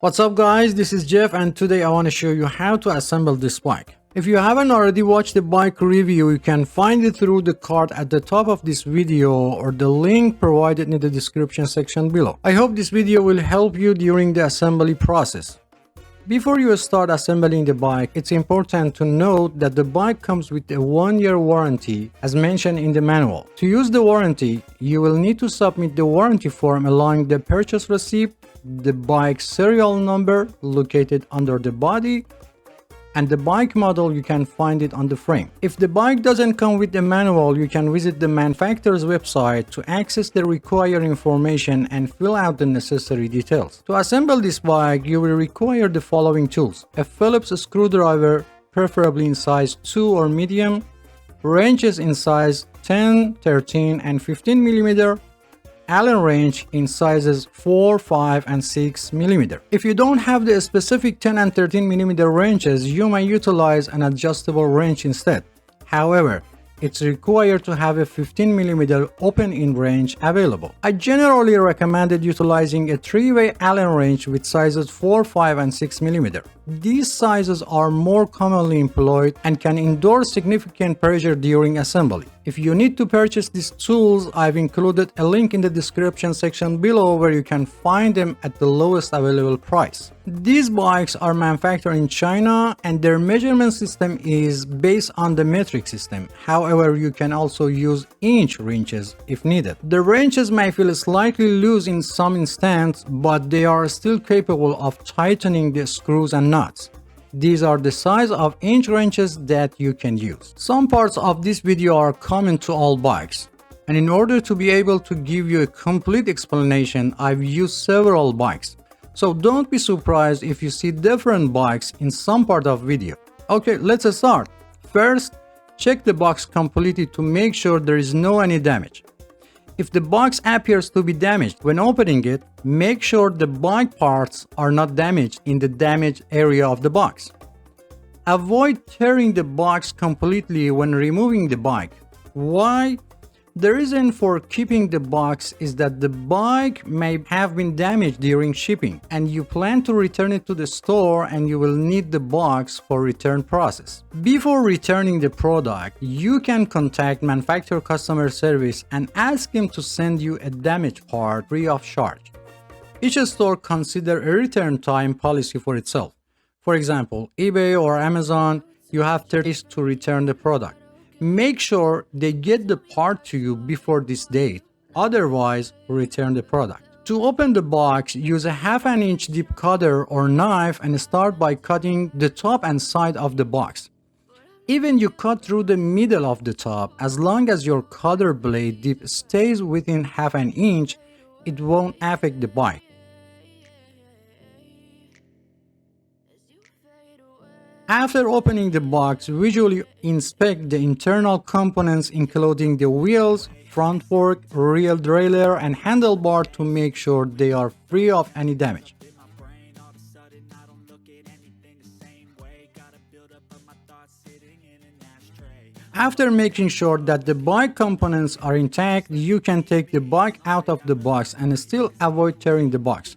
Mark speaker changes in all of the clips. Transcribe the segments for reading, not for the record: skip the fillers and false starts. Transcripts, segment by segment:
Speaker 1: What's up guys, this is Jeff and today I want to show you how to assemble this bike. If you haven't already watched the bike review, you can find it through the card at the top of this video or the link provided in the description section below. I hope this video will help you during the assembly process. Before you start assembling the bike, it's important to note that the bike comes with a 1-year warranty as mentioned in the manual. To use the warranty, you will need to submit the warranty form along the purchase receipt, the bike serial number located under the body, and the bike model. You can find it on the frame. If the bike doesn't come with the manual, you can visit the manufacturer's website to access the required information and fill out the necessary details. To assemble this bike, you will require the following tools: a Phillips screwdriver, preferably in size 2 or medium, wrenches in size 10, 13, and 15 mm, Allen wrench in sizes 4, 5, and 6 mm. If you don't have the specific 10 and 13 mm wrenches, you may utilize an adjustable wrench instead. However, it's required to have a 15 mm open-end wrench available. I generally recommended utilizing a 3-way Allen wrench with sizes 4, 5, and 6 mm. These sizes are more commonly employed and can endure significant pressure during assembly. If you need to purchase these tools, I've included a link in the description section below where you can find them at the lowest available price. These bikes are manufactured in China and their measurement system is based on the metric system. However, you can also use inch wrenches if needed. The wrenches may feel slightly loose in some instances, but they are still capable of tightening the screws and nuts. These are the size of inch wrenches that you can use. Some parts of this video are common to all bikes, and in order to be able to give you a complete explanation, I've used several bikes. So don't be surprised if you see different bikes in some part of video. Okay, let's start. First, check the box completely to make sure there is no any damage. If the box appears to be damaged when opening it, make sure the bike parts are not damaged in the damaged area of the box. Avoid tearing the box completely when removing the bike. Why? The reason for keeping the box is that the bike may have been damaged during shipping and you plan to return it to the store and you will need the box for return process. Before returning the product, you can contact manufacturer customer service and ask them to send you a damaged part free of charge. Each store considers a return time policy for itself. For example, eBay or Amazon, you have 30 days to return the product. Make sure they get the part to you before this date, otherwise return the product. To open the box, use a 1/2 inch deep cutter or knife and start by cutting the top and side of the box. Even you cut through the middle of the top, as long as your cutter blade dip stays within 1/2 inch, it won't affect the bike. After opening the box, visually inspect the internal components including the wheels, front fork, rear derailleur, and handlebar to make sure they are free of any damage. After making sure that the bike components are intact, you can take the bike out of the box and still avoid tearing the box.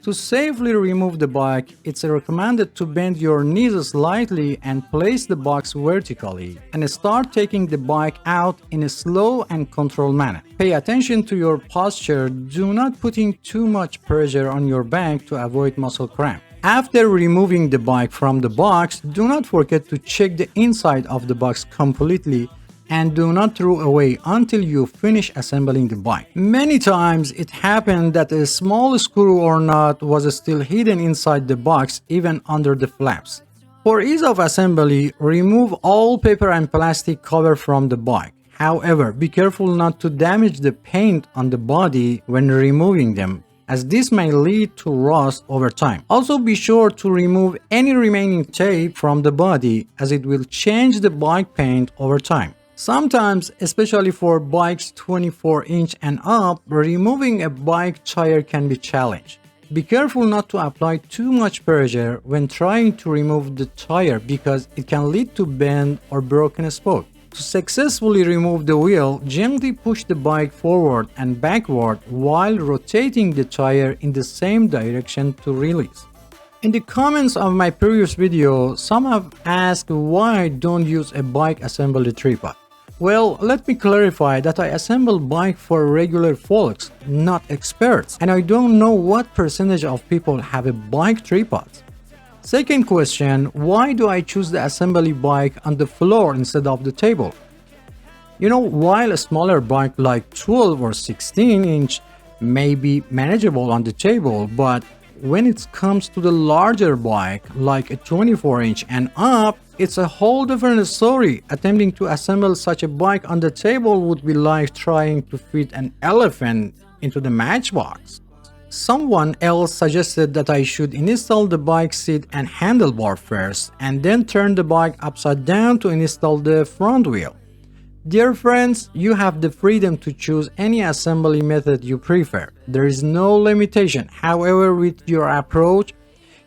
Speaker 1: To safely remove the bike, it's recommended to bend your knees slightly and place the box vertically and start taking the bike out in a slow and controlled manner. Pay attention to your posture. Do not put in too much pressure on your back to avoid muscle cramp. After removing the bike from the box, do not forget to check the inside of the box completely and do not throw away until you finish assembling the bike. Many times it happened that a small screw or nut was still hidden inside the box, even under the flaps. For ease of assembly, remove all paper and plastic cover from the bike. However, be careful not to damage the paint on the body when removing them, as this may lead to rust over time. Also be sure to remove any remaining tape from the body, as it will change the bike paint over time. Sometimes, especially for bikes 24 inch and up, removing a bike tire can be challenging. Be careful not to apply too much pressure when trying to remove the tire because it can lead to bend or broken spoke. To successfully remove the wheel, gently push the bike forward and backward while rotating the tire in the same direction to release. In the comments of my previous video, some have asked why I don't use a bike assembly tripod. Well, let me clarify that I assemble bike for regular folks, not experts, and I don't know what percentage of people have a bike tripod. Second question, why do I choose the assembly bike on the floor instead of the table? You know, while a smaller bike like 12 or 16 inch may be manageable on the table, but when it comes to the larger bike like a 24 inch and up, it's a whole different story. Attempting to assemble such a bike on the table would be like trying to fit an elephant into the matchbox. Someone else suggested that I should install the bike seat and handlebar first and then turn the bike upside down to install the front wheel. Dear friends, you have the freedom to choose any assembly method you prefer. There is no limitation. However, with your approach,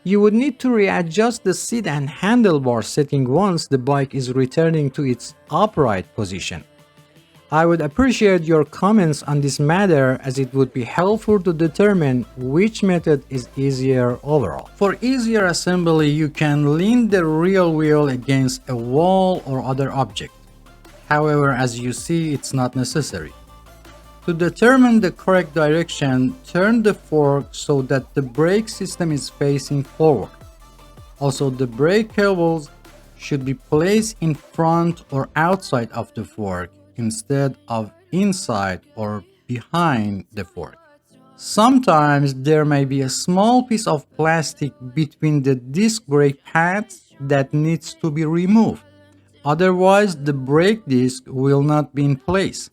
Speaker 1: you would need to readjust the seat and handlebar setting once the bike is returning to its upright position. I would appreciate your comments on this matter as it would be helpful to determine which method is easier overall. For easier assembly, you can lean the rear wheel against a wall or other object. However, as you see, it's not necessary. To determine the correct direction, turn the fork so that the brake system is facing forward. Also, the brake cables should be placed in front or outside of the fork instead of inside or behind the fork. Sometimes there may be a small piece of plastic between the disc brake pads that needs to be removed. Otherwise, the brake disc will not be in place.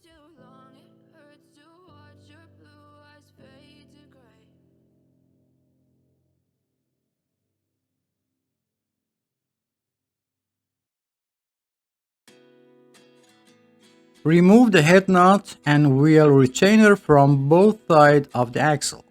Speaker 1: Remove the head nut and wheel retainer from both sides of the axle.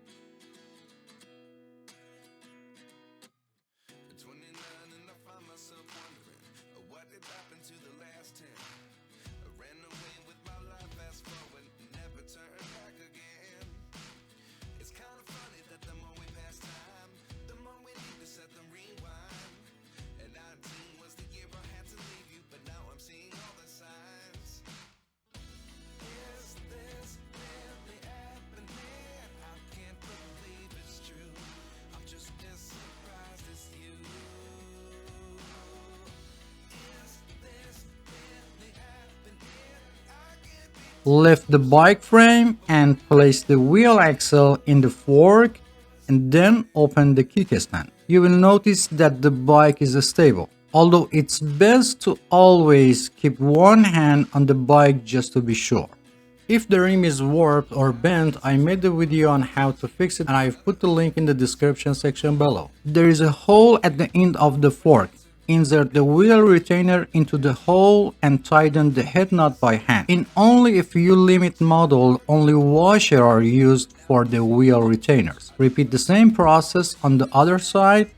Speaker 1: Lift the bike frame and place the wheel axle in the fork and then open the kickstand. You will notice that the bike is stable, although it's best to always keep one hand on the bike just to be sure. If the rim is warped or bent, I made a video on how to fix it and I've put the link in the description section below. There is a hole at the end of the fork. Insert the wheel retainer into the hole and tighten the head nut by hand. In only a few limit models, only washers are used for the wheel retainers. Repeat the same process on the other side.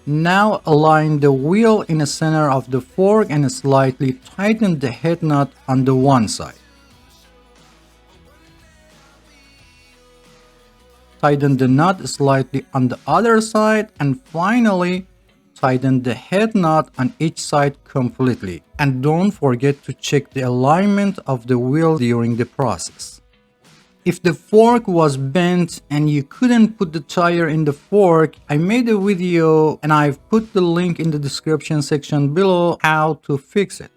Speaker 1: Now align the wheel in the center of the fork and slightly tighten the head nut on the one side. Tighten the nut slightly on the other side and finally tighten the head nut on each side completely. And don't forget to check the alignment of the wheel during the process. If the fork was bent and you couldn't put the tire in the fork, I made a video and I've put the link in the description section below how to fix it.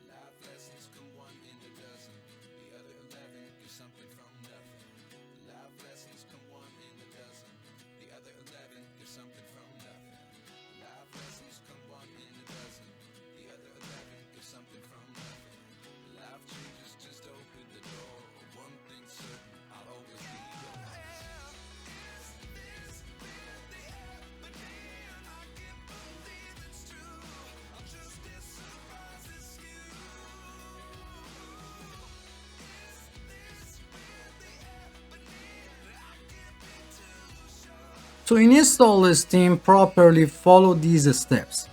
Speaker 1: To install the stem properly, follow these steps.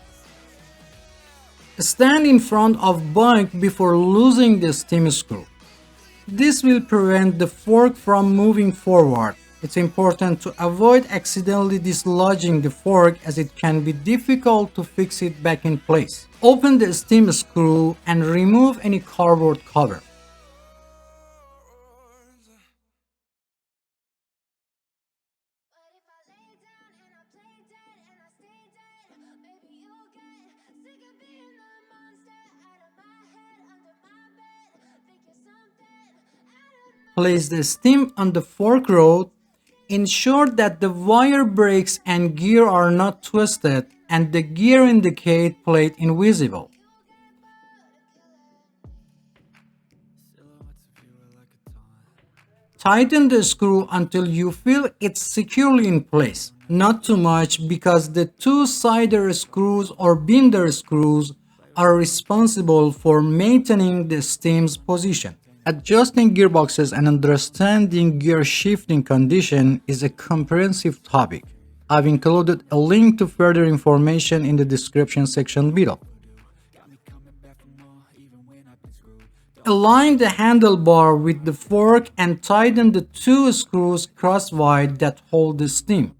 Speaker 1: Stand in front of bike before losing the stem screw. This will prevent the fork from moving forward. It's important to avoid accidentally dislodging the fork as it can be difficult to fix it back in place. Open the stem screw and remove any cardboard cover. Place the stem on the fork rod. Ensure that the wire brakes and gear are not twisted and the gear indicate plate invisible. Tighten the screw until you feel it's securely in place. Not too much because the two cider screws or binder screws are responsible for maintaining the stem's position. Adjusting gearboxes and understanding gear shifting condition is a comprehensive topic. I've included a link to further information in the description section below. Align the handlebar with the fork and tighten the two screws crosswise that hold the stem.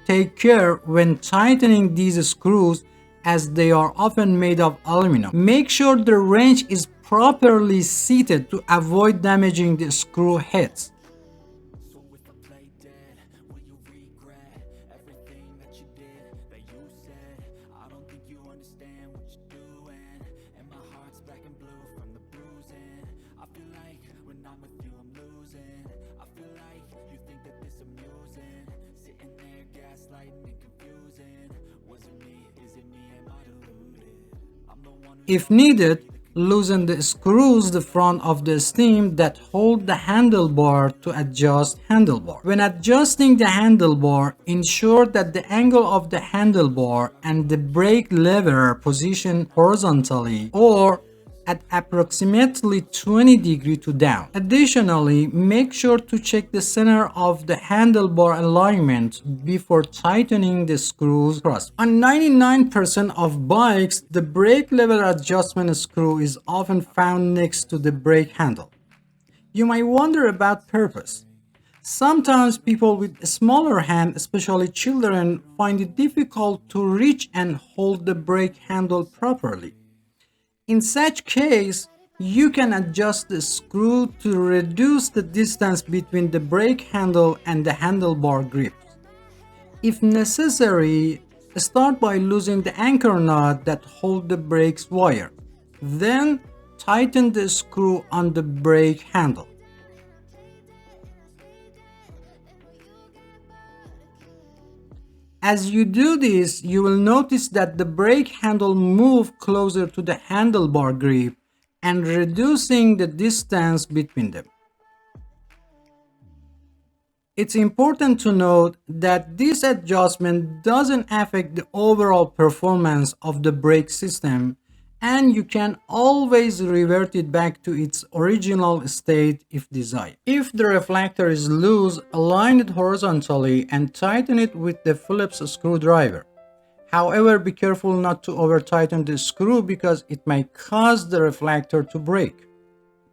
Speaker 1: Take care when tightening these screws as they are often made of aluminum. Make sure the wrench is properly seated to avoid damaging the screw heads. If needed, loosen the screws the front of the stem that hold the handlebar to adjust handlebar. When adjusting the handlebar, ensure that the angle of the handlebar and the brake lever position horizontally or at approximately 20 degrees to down. Additionally, make sure to check the center of the handlebar alignment before tightening the screws cross. On 99% of bikes, the brake lever adjustment screw is often found next to the brake handle. You might wonder about purpose. Sometimes people with a smaller hand, especially children, find it difficult to reach and hold the brake handle properly. In such case, you can adjust the screw to reduce the distance between the brake handle and the handlebar grip. If necessary, start by loosening the anchor nut that holds the brake's wire. Then, tighten the screw on the brake handle. As you do this, you will notice that the brake handle moves closer to the handlebar grip and reducing the distance between them. It's important to note that this adjustment doesn't affect the overall performance of the brake system, and you can always revert it back to its original state if desired. If the reflector is loose, align it horizontally and tighten it with the Phillips screwdriver. However, be careful not to over-tighten the screw because it may cause the reflector to break.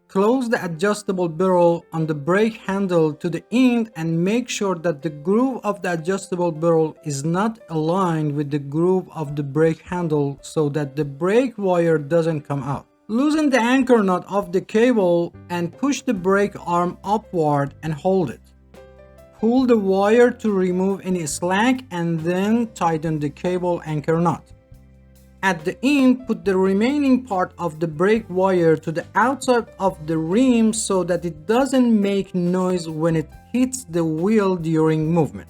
Speaker 1: Close the adjustable barrel on the brake handle to the end and make sure that the groove of the adjustable barrel is not aligned with the groove of the brake handle so that the brake wire doesn't come out. Loosen the anchor nut of the cable and push the brake arm upward and hold it. Pull the wire to remove any slack and then tighten the cable anchor nut. At the end, put the remaining part of the brake wire to the outside of the rim so that it doesn't make noise when it hits the wheel during movement.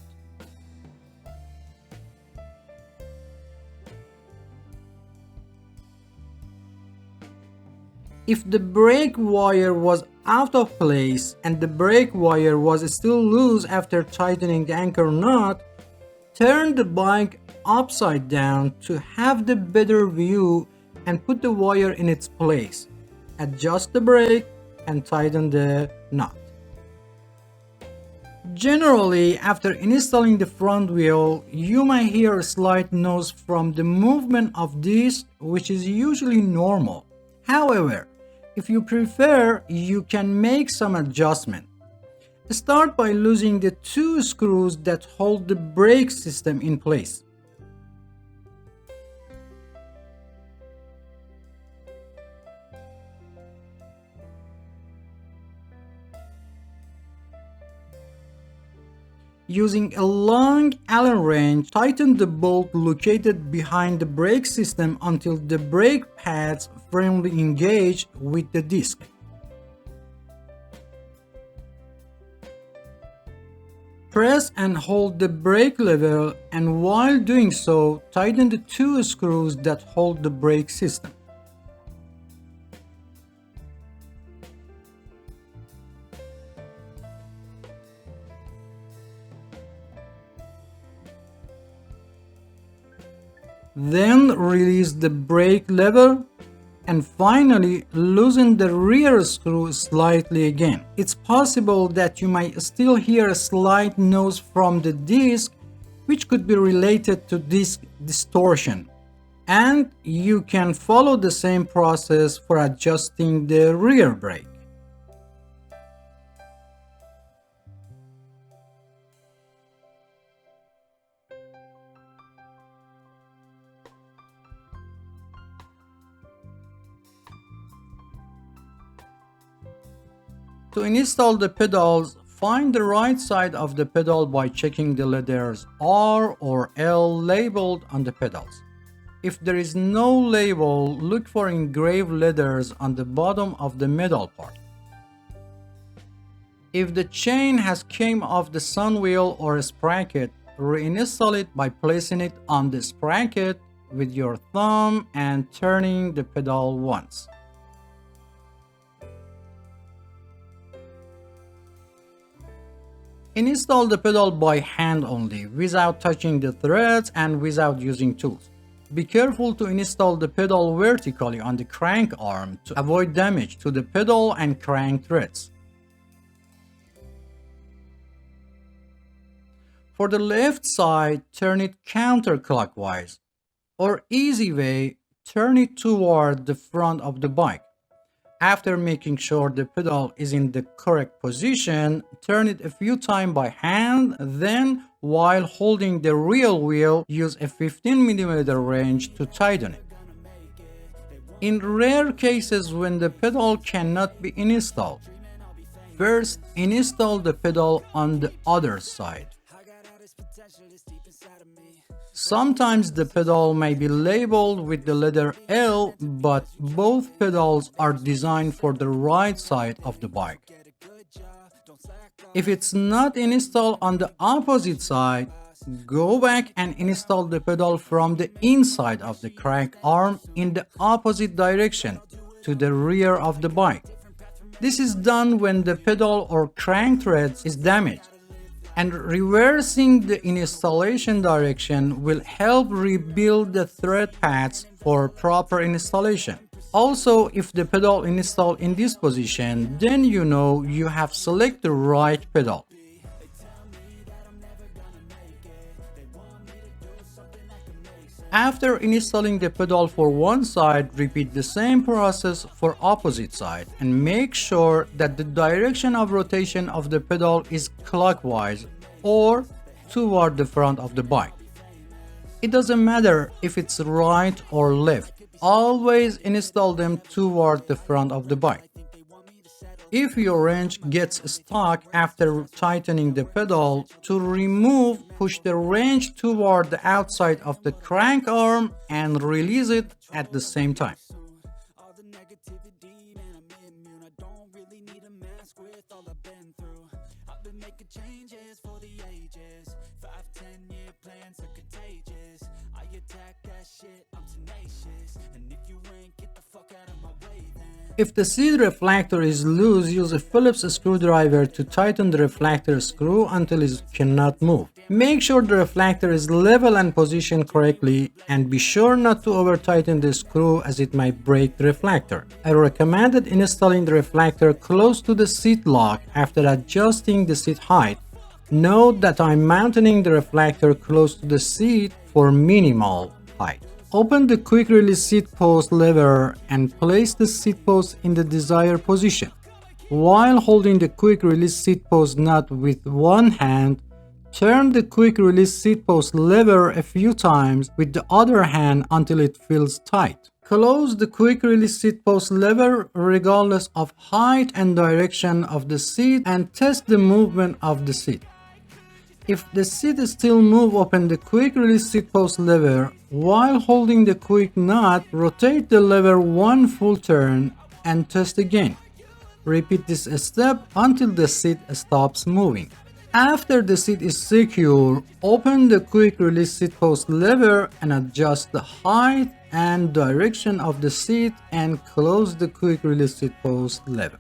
Speaker 1: If the brake wire was out of place and the brake wire was still loose after tightening the anchor knot, turn the bike upside down to have the better view and put the wire in its place. Adjust the brake and tighten the knot. Generally, after installing the front wheel, you may hear a slight noise from the movement of this, which is usually normal. However, if you prefer, you can make some adjustment. Start by loosening the two screws that hold the brake system in place. Using a long Allen wrench, tighten the bolt located behind the brake system until the brake pads firmly engage with the disc. Press and hold the brake lever, and while doing so, tighten the two screws that hold the brake system. Then release the brake lever and finally loosen the rear screw slightly again. It's possible that you might still hear a slight noise from the disc, which could be related to disc distortion. And you can follow the same process for adjusting the rear brake. To install the pedals, find the right side of the pedal by checking the letters R or L labeled on the pedals. If there is no label, look for engraved letters on the bottom of the metal part. If the chain has came off the sun wheel or sprocket, reinstall it by placing it on the sprocket with your thumb and turning the pedal once. Install the pedal by hand only, without touching the threads and without using tools. Be careful to install the pedal vertically on the crank arm to avoid damage to the pedal and crank threads. For the left side, turn it counterclockwise, or easy way, turn it toward the front of the bike. After making sure the pedal is in the correct position, turn it a few times by hand, then while holding the rear wheel, use a 15mm wrench to tighten it. In rare cases when the pedal cannot be installed, first install the pedal on the other side. Sometimes the pedal may be labeled with the letter L, but both pedals are designed for the right side of the bike. If it's not installed on the opposite side, go back and install the pedal from the inside of the crank arm in the opposite direction to the rear of the bike. This is done when the pedal or crank thread is damaged, and reversing the installation direction will help rebuild the thread pads for proper installation. Also, if the pedal installed in this position, then you know you have selected the right pedal. After installing the pedal for one side, repeat the same process for opposite side and make sure that the direction of rotation of the pedal is clockwise or toward the front of the bike. It doesn't matter if it's right or left, always install them toward the front of the bike. If your wrench gets stuck after tightening the pedal, to remove, push the wrench toward the outside of the crank arm and release it at the same time. If the seat reflector is loose, use a Phillips screwdriver to tighten the reflector screw until it cannot move. Make sure the reflector is level and positioned correctly, and be sure not to over tighten the screw as it might break the reflector. I recommend installing the reflector close to the seat lock after adjusting the seat height. Note that I'm mounting the reflector close to the seat for minimal height. Open the quick release seat post lever and place the seat post in the desired position. While holding the quick release seat post nut with one hand, turn the quick release seat post lever a few times with the other hand until it feels tight. Close the quick release seat post lever regardless of height and direction of the seat and test the movement of the seat. If the seat still moves, open the quick release seat post lever. While holding the quick nut, rotate the lever one full turn and test again. Repeat this step until the seat stops moving. After the seat is secure, open the quick release seat post lever and adjust the height and direction of the seat and close the quick release seat post lever.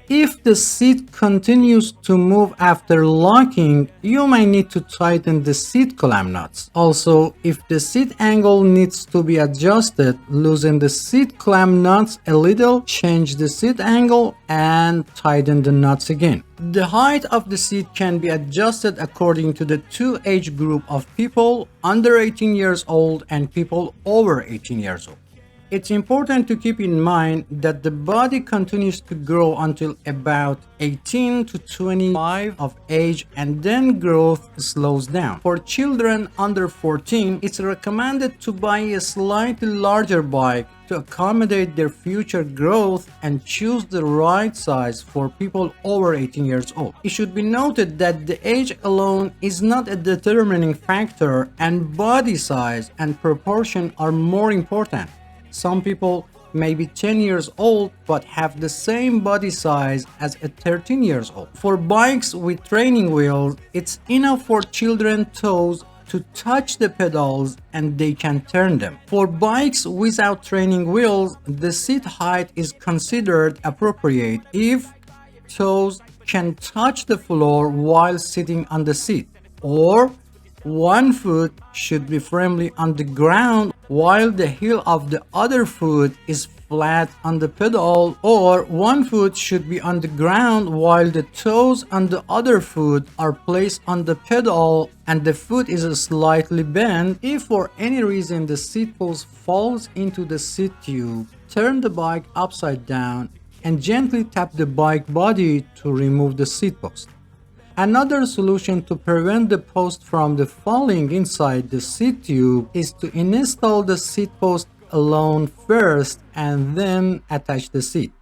Speaker 1: If the seat continues to move after locking, you may need to tighten the seat clamp nuts. Also, if the seat angle needs to be adjusted, loosen the seat clamp nuts a little, change the seat angle, and tighten the nuts again. The height of the seat can be adjusted according to the two age group of people under 18 years old and people over 18 years old. It's important to keep in mind that the body continues to grow until about 18 to 25 of age and then growth slows down. For children under 14, it's recommended to buy a slightly larger bike to accommodate their future growth and choose the right size for people over 18 years old. It should be noted that the age alone is not a determining factor, and body size and proportion are more important. Some people may be 10 years old but have the same body size as a 13 years old. For bikes with training wheels, it's enough for children's toes to touch the pedals and they can turn them. For bikes without training wheels, the seat height is considered appropriate if toes can touch the floor while sitting on the seat, or one foot should be firmly on the ground while the heel of the other foot is flat on the pedal, or one foot should be on the ground while the toes on the other foot are placed on the pedal and the foot is slightly bent. If for any reason the seat post falls into the seat tube, turn the bike upside down and gently tap the bike body to remove the seat post. Another solution to prevent the post from falling inside the seat tube is to install the seat post alone first and then attach the seat.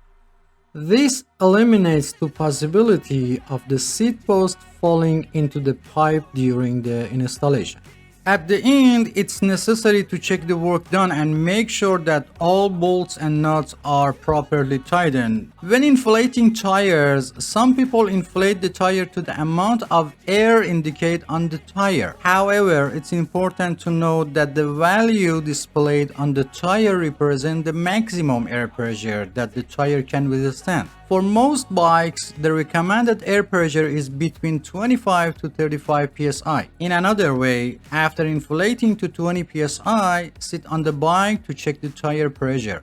Speaker 1: This eliminates the possibility of the seat post falling into the pipe during the installation. At the end, it's necessary to check the work done and make sure that all bolts and nuts are properly tightened. When inflating tires, some people inflate the tire to the amount of air indicated on the tire. However, it's important to note that the value displayed on the tire represents the maximum air pressure that the tire can withstand. For most bikes, the recommended air pressure is between 25 to 35 psi. In another way, after inflating to 20 psi, sit on the bike to check the tire pressure.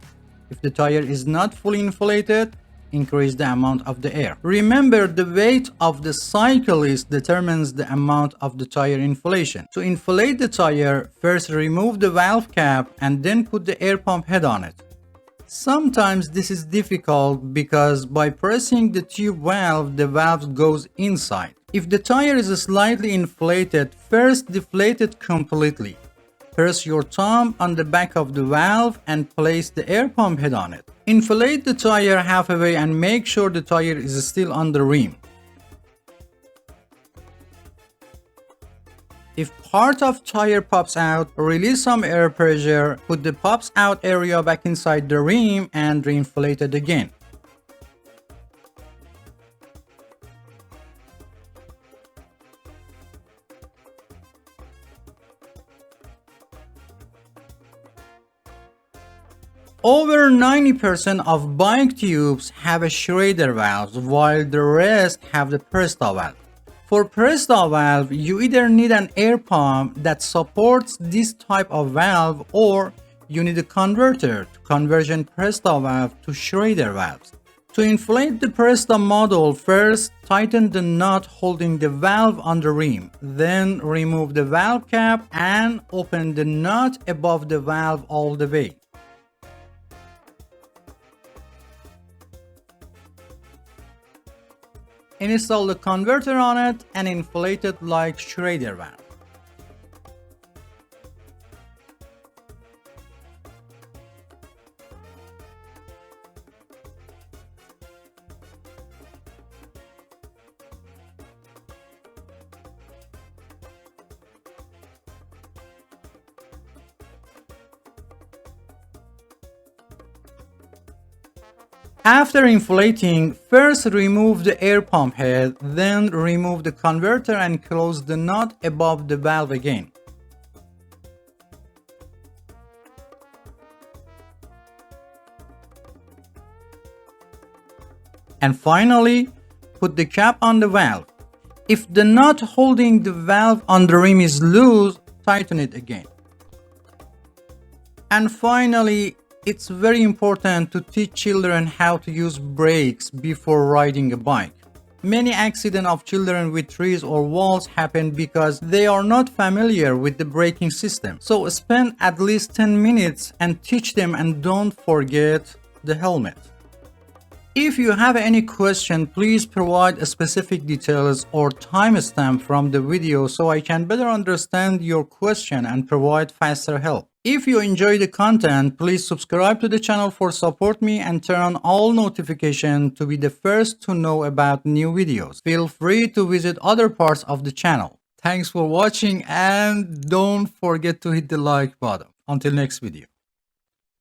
Speaker 1: If the tire is not fully inflated, increase the amount of the air. Remember, the weight of the cyclist determines the amount of the tire inflation. To inflate the tire, first remove the valve cap and then put the air pump head on it. Sometimes this is difficult because by pressing the tube valve, the valve goes inside. If the tire is slightly inflated, first deflate it completely. Press your thumb on the back of the valve and place the air pump head on it. Inflate the tire halfway and make sure the tire is still on the rim. If part of tire pops out, release some air pressure, put the pops out area back inside the rim and reinflate it again. Over 90% of bike tubes have a Schrader valve, while the rest have the Presta valve. For Presta valve, you either need an air pump that supports this type of valve, or you need a converter to conversion Presta valve to Schrader valves. To inflate the Presta model, first tighten the nut holding the valve on the rim, then remove the valve cap and open the nut above the valve all the way. Install the converter on it and inflate it like Schrader valve. After inflating, first remove the air pump head, then remove the converter and close the nut above the valve again. And finally, put the cap on the valve. If the nut holding the valve on the rim is loose, tighten it again. And finally, it's very important to teach children how to use brakes before riding a bike. Many accidents of children with trees or walls happen because they are not familiar with the braking system. So spend at least 10 minutes and teach them, and don't forget the helmet. If you have any question, please provide specific details or timestamp from the video so I can better understand your question and provide faster help. If you enjoy the content, please subscribe to the channel for support me and turn on all notifications to be the first to know about new videos. Feel free to visit other parts of the channel. Thanks for watching and don't forget to hit the like button. Until next video.